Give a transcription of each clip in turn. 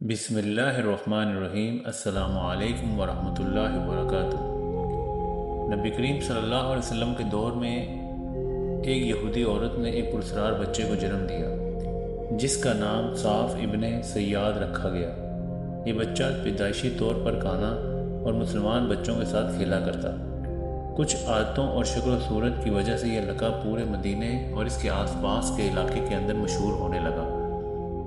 بسم اللہ الرحمن الرحیم۔ السلام علیکم ورحمۃ اللہ وبرکاتہ۔ نبی کریم صلی اللہ علیہ وسلم کے دور میں ایک یہودی عورت نے ایک پرسرار بچے کو جنم دیا جس کا نام صاف ابن سیاد رکھا گیا۔ یہ بچہ پیدائشی طور پر کانا اور مسلمان بچوں کے ساتھ کھیلا کرتا۔ کچھ عادتوں اور شکل و صورت کی وجہ سے یہ لقب پورے مدینے اور اس کے آس پاس کے علاقے کے اندر مشہور ہونے لگا۔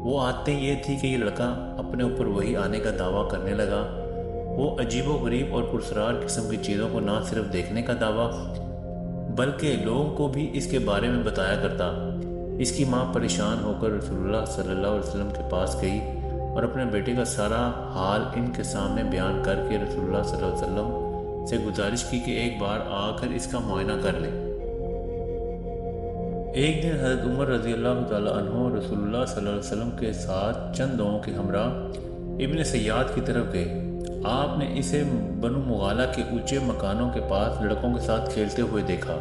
وہ عادتیں یہ تھی کہ یہ لڑکا اپنے اوپر وہی آنے کا دعویٰ کرنے لگا۔ وہ عجیب و غریب اور پرسرار قسم کی چیزوں کو نہ صرف دیکھنے کا دعویٰ بلکہ لوگوں کو بھی اس کے بارے میں بتایا کرتا۔ اس کی ماں پریشان ہو کر رسول اللہ صلی اللہ علیہ وسلم کے پاس گئی اور اپنے بیٹے کا سارا حال ان کے سامنے بیان کر کے رسول اللہ صلی اللہ علیہ وسلم سے گزارش کی کہ ایک بار آ کر اس کا معائنہ کر لیں۔ ایک دن حضرت عمر رضی اللہ تعالیٰ عنہ رسول اللہ صلی اللہ علیہ وسلم کے ساتھ چند لوگوں کے ہمراہ ابن سیاد کی طرف گئے۔ آپ نے اسے بنو مغالہ کے اونچے مکانوں کے پاس لڑکوں کے ساتھ کھیلتے ہوئے دیکھا۔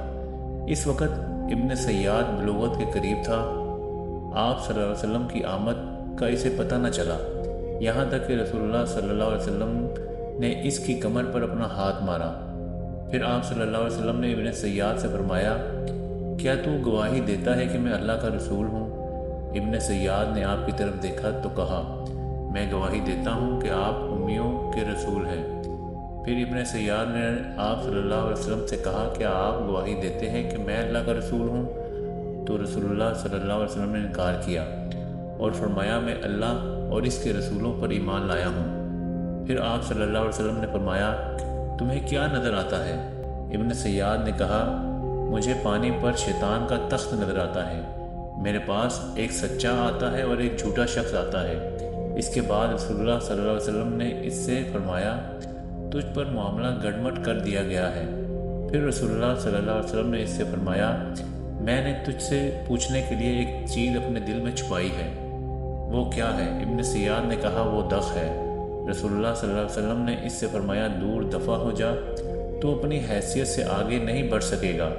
اس وقت ابن سیاد بلوغت کے قریب تھا۔ آپ صلی اللہ علیہ وسلم کی آمد کا اسے پتہ نہ چلا، یہاں تک کہ رسول اللہ صلی اللہ علیہ وسلم نے اس کی کمر پر اپنا ہاتھ مارا۔ پھر آپ صلی اللہ علیہ وسلم نے ابن سیاد سے فرمایا، کیا تو گواہی دیتا ہے کہ میں اللہ کا رسول ہوں؟ ابن سیاد نے آپ کی طرف دیکھا تو کہا، میں گواہی دیتا ہوں کہ آپ امیوں کے رسول ہیں۔ پھر ابن سیاد نے آپ صلی اللہ علیہ وسلم سے کہا، کیا آپ گواہی دیتے ہیں کہ میں اللہ کا رسول ہوں؟ تو رسول اللہ صلی اللہ علیہ وسلم نے انکار کیا اور فرمایا، میں اللہ اور اس کے رسولوں پر ایمان لایا ہوں۔ پھر آپ صلی اللہ علیہ وسلم نے فرمایا، تمہیں کیا نظر آتا ہے؟ ابن سیاد نے کہا، مجھے پانی پر شیطان کا تخت نظر آتا ہے۔ میرے پاس ایک سچا آتا ہے اور ایک جھوٹا شخص آتا ہے۔ اس کے بعد رسول اللہ صلی اللہ علیہ وسلم نے اس سے فرمایا، تجھ پر معاملہ گڑمٹ کر دیا گیا ہے۔ پھر رسول اللہ صلی اللہ علیہ وسلم نے اس سے فرمایا، میں نے تجھ سے پوچھنے کے لیے ایک چیز اپنے دل میں چھپائی ہے، وہ کیا ہے؟ ابن سیاد نے کہا، وہ دغ ہے۔ رسول اللہ صلی اللہ علیہ وسلم نے اس سے فرمایا، دور دفع ہو جا، تو اپنی حیثیت سے آگے نہیں بڑھ سکے گا۔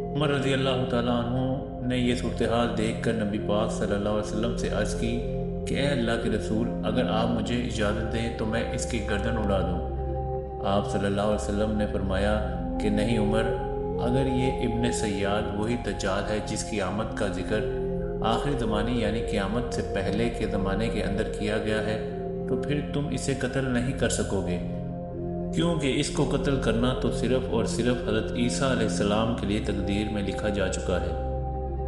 عمر رضی اللہ تعالیٰ عنہ نے یہ صورتحال دیکھ کر نبی پاک صلی اللہ علیہ وسلم سے عرض کی کہ اے اللہ کے رسول، اگر آپ مجھے اجازت دیں تو میں اس کی گردن اڑا دوں۔ آپ صلی اللہ علیہ وسلم نے فرمایا کہ نہیں عمر، اگر یہ ابن سیاد وہی دجال ہے جس کی آمد کا ذکر آخری زمانے یعنی قیامت سے پہلے کے زمانے کے اندر کیا گیا ہے تو پھر تم اسے قتل نہیں کر سکو گے، کیونکہ اس کو قتل کرنا تو صرف اور صرف حضرت عیسیٰ علیہ السلام کے لیے تقدیر میں لکھا جا چکا ہے،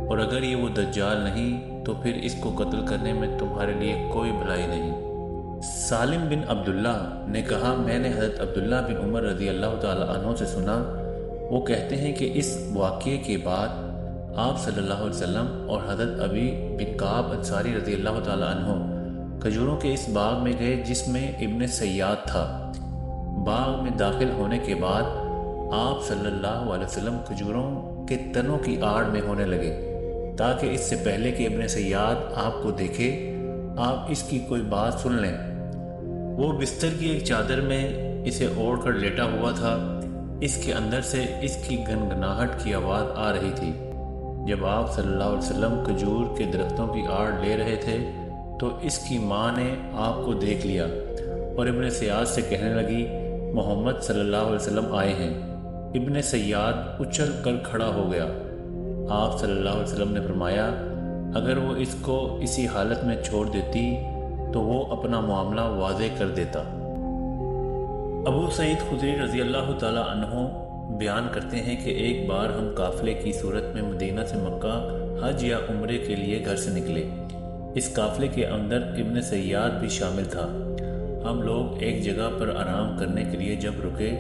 اور اگر یہ وہ دجال نہیں تو پھر اس کو قتل کرنے میں تمہارے لیے کوئی بھلائی نہیں۔ سالم بن عبداللہ نے کہا، میں نے حضرت عبداللہ بن عمر رضی اللہ تعالیٰ عنہ سے سنا، وہ کہتے ہیں کہ اس واقعے کے بعد آپ صلی اللہ علیہ وسلم اور حضرت ابی بن کعب انصاری رضی اللہ تعالیٰ عنہ کھجوروں کے اس باغ میں گئے جس میں ابن سیاد تھا۔ باغ میں داخل ہونے کے بعد آپ صلی اللہ علیہ وسلم کھجوروں کے تنوں کی آڑ میں ہونے لگے تاکہ اس سے پہلے کہ ابن سیاد آپ کو دیکھے آپ اس کی کوئی بات سن لیں۔ وہ بستر کی ایک چادر میں اسے اوڑھ کر لیٹا ہوا تھا۔ اس کے اندر سے اس کی گنگناہٹ کی آواز آ رہی تھی۔ جب آپ صلی اللہ علیہ وسلم کھجور کے درختوں کی آڑ لے رہے تھے تو اس کی ماں نے آپ کو دیکھ لیا اور ابن سیاد سے کہنے لگی، محمد صلی اللہ علیہ وسلم آئے ہیں۔ ابن سیاد اچھل کر کھڑا ہو گیا۔ آپ صلی اللہ علیہ وسلم نے فرمایا، اگر وہ اس کو اسی حالت میں چھوڑ دیتی تو وہ اپنا معاملہ واضح کر دیتا۔ ابو سعید خدری رضی اللہ تعالیٰ عنہ بیان کرتے ہیں کہ ایک بار ہم قافلے کی صورت میں مدینہ سے مکہ حج یا عمرے کے لیے گھر سے نکلے۔ اس قافلے کے اندر ابن سیاد بھی شامل تھا۔ ہم لوگ ایک جگہ پر آرام کرنے کے لیے جب رکے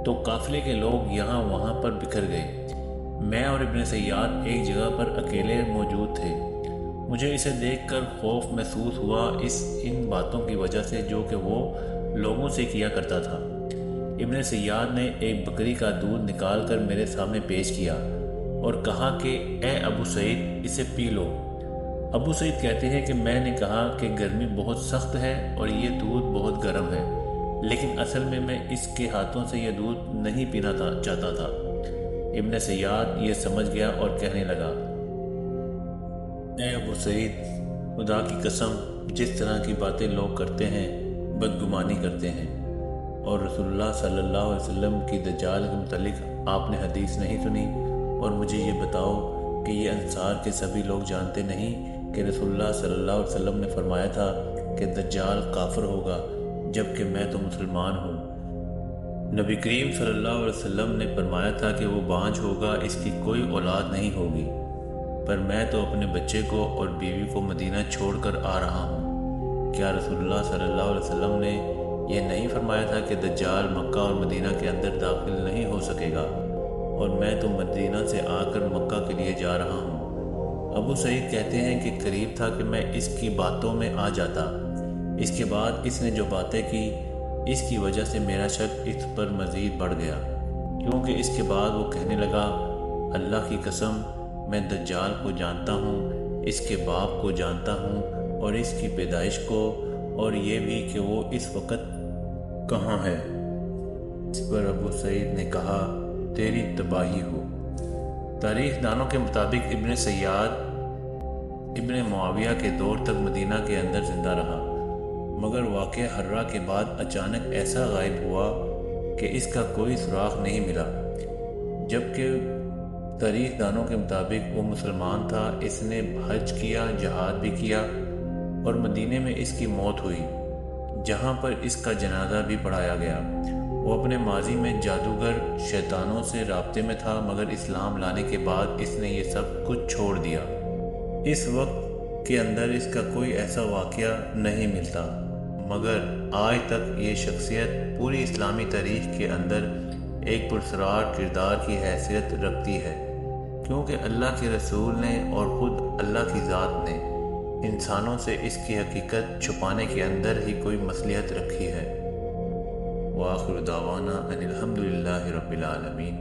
تو قافلے کے لوگ یہاں وہاں پر بکھر گئے۔ میں اور ابن سیاد ایک جگہ پر اکیلے موجود تھے۔ مجھے اسے دیکھ کر خوف محسوس ہوا ان باتوں کی وجہ سے جو کہ وہ لوگوں سے کیا کرتا تھا۔ ابن سیاد نے ایک بکری کا دودھ نکال کر میرے سامنے پیش کیا اور کہا کہ اے ابو سعید، اسے پی لو۔ ابو سعید کہتے ہیں کہ میں نے کہا کہ گرمی بہت سخت ہے اور یہ دودھ بہت گرم ہے، لیکن اصل میں اس کے ہاتھوں سے یہ دودھ نہیں پینا چاہتا تھا۔ ابن سیاد یہ سمجھ گیا اور کہنے لگا، اے ابو سعید، خدا کی قسم جس طرح کی باتیں لوگ کرتے ہیں بدگمانی کرتے ہیں، اور رسول اللہ صلی اللہ علیہ وسلم کی دجال کے متعلق آپ نے حدیث نہیں سنی؟ اور مجھے یہ بتاؤ کہ یہ انصار کے سبھی لوگ جانتے نہیں کہ رسول اللہ صلی اللہ علیہ وسلم نے فرمایا تھا کہ دجال کافر ہوگا جبکہ میں تو مسلمان ہوں۔ نبی کریم صلی اللہ علیہ وسلم نے فرمایا تھا کہ وہ بانجھ ہوگا، اس کی کوئی اولاد نہیں ہوگی، پر میں تو اپنے بچے کو اور بیوی کو مدینہ چھوڑ کر آ رہا ہوں۔ کیا رسول اللہ صلی اللہ علیہ وسلم نے یہ نہیں فرمایا تھا کہ دجال مکہ اور مدینہ کے اندر داخل نہیں ہو سکے گا، اور میں تو مدینہ سے آ کر مکہ کے لیے جا رہا ہوں؟ ابو سعید کہتے ہیں کہ قریب تھا کہ میں اس کی باتوں میں آ جاتا۔ اس کے بعد اس نے جو باتیں کی، اس کی وجہ سے میرا شک اس پر مزید بڑھ گیا، کیونکہ اس کے بعد وہ کہنے لگا، اللہ کی قسم میں دجال کو جانتا ہوں، اس کے باپ کو جانتا ہوں اور اس کی پیدائش کو، اور یہ بھی کہ وہ اس وقت کہاں ہے۔ اس پر ابو سعید نے کہا، تیری تباہی ہو۔ تاریخ دانوں کے مطابق ابن سیاد ابن معاویہ کے دور تک مدینہ کے اندر زندہ رہا، مگر واقعہ حرہ کے بعد اچانک ایسا غائب ہوا کہ اس کا کوئی سراغ نہیں ملا، جبکہ تاریخ دانوں کے مطابق وہ مسلمان تھا۔ اس نے حج کیا، جہاد بھی کیا، اور مدینے میں اس کی موت ہوئی، جہاں پر اس کا جنازہ بھی پڑھایا گیا۔ وہ اپنے ماضی میں جادوگر شیطانوں سے رابطے میں تھا، مگر اسلام لانے کے بعد اس نے یہ سب کچھ چھوڑ دیا۔ اس وقت کے اندر اس کا کوئی ایسا واقعہ نہیں ملتا، مگر آج تک یہ شخصیت پوری اسلامی تاریخ کے اندر ایک پراسرار کردار کی حیثیت رکھتی ہے، کیونکہ اللہ کے رسول نے اور خود اللہ کی ذات نے انسانوں سے اس کی حقیقت چھپانے کے اندر ہی کوئی مصلحت رکھی ہے۔ وآخر دعوانا ان الحمد للہ رب العالمین۔